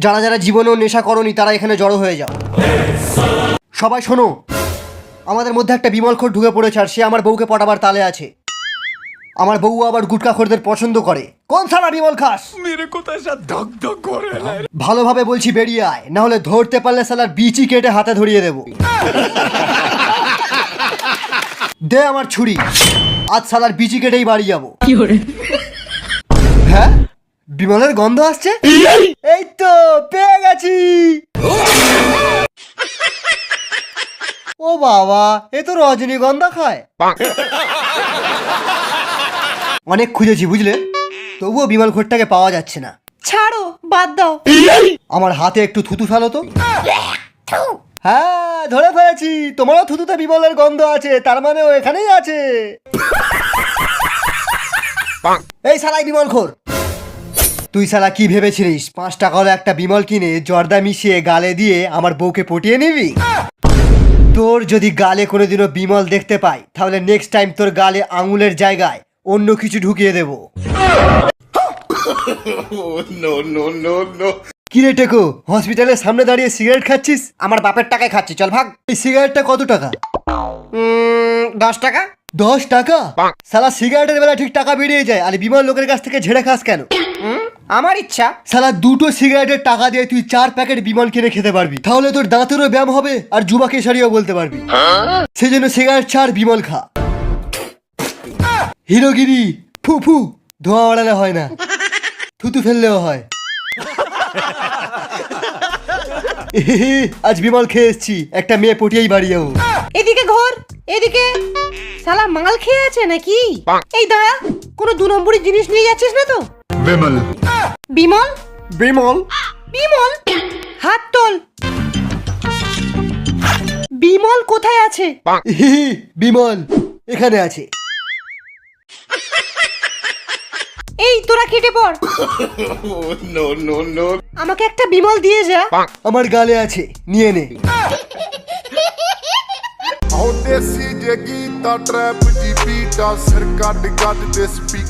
যারা যারা জীবনেও নেশা করনি তারা এখানে জড়ো হয়ে যাও। সবাই শোনো, আমাদের মধ্যে একটা বিমলখোর ঢুকে পড়েছে আর সে আমার বউকে পটাবার তালে আছে। আমার বউ আবার গুটখাখোরদের পছন্দ করে। কোন সারা বিমল খাস? ভালোভাবে বলছি বেরিয়ে আয়, না হলে ধরতে পারলে সালার বিচি কেটে হাতে ধরিয়ে দেব। দে আমার ছুরি, আজ সালার বিচি কেটেই বাড়ি যাবো। হ্যাঁ, বিমলের গন্ধ আসছে। এই তো পেয়ে গেছি। ও বাবা, এ তো রজনীগন্ধা খায়। অনেক খুঁজেছি বুঝলে, তবুও বিমল ঘোরটাকে পাওয়া যাচ্ছে না। ছাড়ো, বাদ দাও। আমার হাতে একটু থুতু ফেলো তো। হ্যাঁ, ধরে ফেলেছি, তোমারও থুতুতে বিমলের গন্ধ আছে, তার মানে ও এখানেই আছে। এই শালাই বিমল খোর, তুই শালা কি ভেবেছিলিস 5 টাকা হলে একটা বিমল কিনে জর্দা মিশিয়ে গালে দিয়ে আমার বউকে পটিয়ে নিবি? তোর যদি গালে কোনোদিনও বিমল দেখতে পাই, তাহলে নেক্সট টাইম তোর গালে আঙুলের জায়গায় অন্য কিছু ঢুকিয়ে দেব। কিরে টেকো, হসপিটালের সামনে দাঁড়িয়ে সিগারেট খাচ্ছিস? আমার বাপের টাকায় খাচ্ছি, চল ভাগ। এই সিগারেটটা কত টাকা? 10 টাকা। 10 টাকা? শালা সিগারেটের বেলা ঠিক টাকা বেরিয়ে যায়, আর বিমল লোকের কাছ থেকে ঝেড়ে খাস কেন? আমার ইচ্ছা। শালা 2টো সিগারেটের টাকা দিয়ে তুই 4 প্যাকেট বিমল কিনে খেতে পারবি, তাহলে তোর দাঁতেরও ব্যায়াম হবে আর যুবা কেশারিও বলতে পারবি। সেই জন্য সিগারেট ছাড়, বিমল খা। হিরোগিরি ফু ফু, ধোঁয়া ওড়ালে হয় না, থুতু ফেললেও হয়। আজ বিমল খেয়ে এসছি, একটা মেয়ে পটিয়েই বাড়ি যাবো। এদিকে ঘর, এদিকে। শালা মাল খেয়ে আছে নাকি? এই দাঁড়া, কোনো 2 নম্বরী জিনিস নিয়ে যাচ্ছিস না তো? বিমল। বিমল? বিমল? বিমল? হাত তোল। বিমল কোথায় আছে? বিমল এখানে আছে। এই তোরা কেটে পড়। আমাকে একটা বিমল দিয়ে যা। আমার গালে আছে, নিয়ে নে। ਦੇਸੀ ਜੇ ਗੀਤਾ ਟਰੈਪ ਦੀ ਬੀਟਾ ਸਿਰ ਕੱਢ ਕੱਢ ਦੇ ਸਪੀਕਰ